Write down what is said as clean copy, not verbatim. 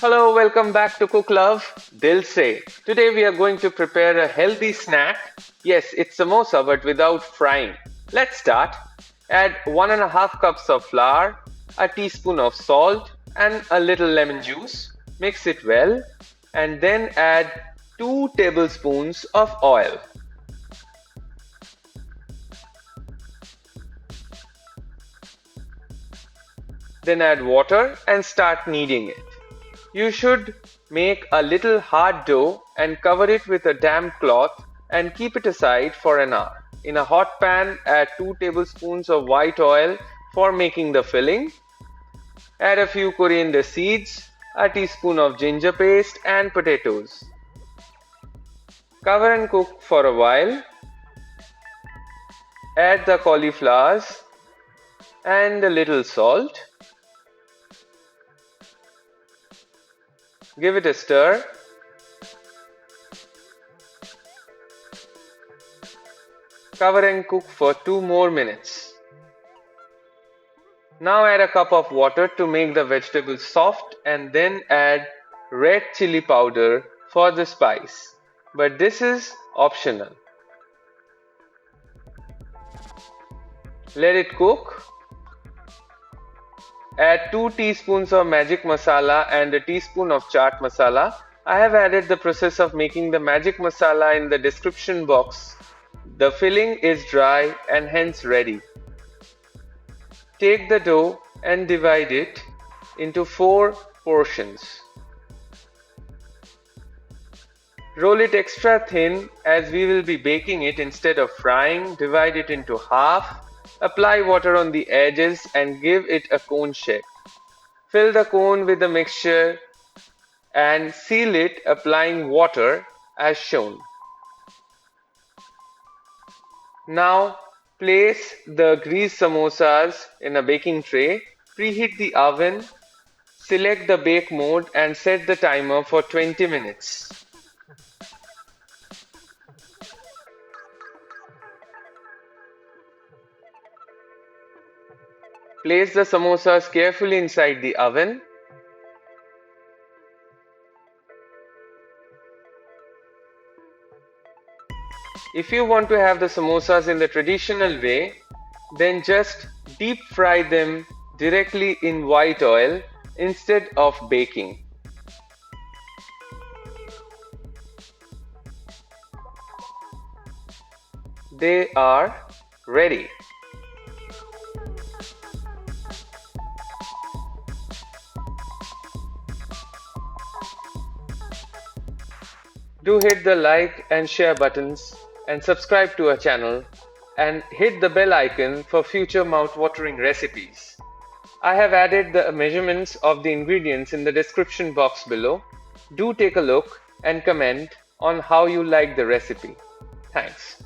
Hello, welcome back to Cook Love. Dil Se. Today we are going to prepare a healthy snack. Yes, it's samosa but without frying. Let's start. Add 1.5 cups of flour, a teaspoon of salt and a little lemon juice. Mix it well and then add 2 tablespoons of oil. Then add water and start kneading it. You should make a little hard dough and cover it with a damp cloth and keep it aside for an hour. In a hot pan, add 2 tablespoons of white oil for making the filling. Add a few coriander seeds, a teaspoon of ginger paste and potatoes. Cover and cook for a while. Add the cauliflowers and a little salt. Give it a stir. Cover and cook for 2 more minutes. Now add a cup of water to make the vegetables soft and then add red chilli powder for the spice. But this is optional. Let it cook. Add 2 teaspoons of magic-masala and a teaspoon of chaat masala. I have added the process of making the magic-masala in the description box. The filling is dry and hence ready. Take the dough and divide it into 4 portions. Roll it extra thin as we will be baking it instead of frying. Divide it into half. Apply water on the edges and give it a cone shape. Fill the cone with the mixture and seal it applying water as shown. Now place the greased samosas in a baking tray. Preheat the oven. Select the bake mode and set the timer for 20 minutes. Place the samosas carefully inside the oven. If you want to have the samosas in the traditional way, then just deep fry them directly in white oil instead of baking. They are ready. Do hit the like and share buttons and subscribe to our channel and hit the bell icon for future mouth-watering recipes. I have added the measurements of the ingredients in the description box below. Do take a look and comment on how you like the recipe. Thanks.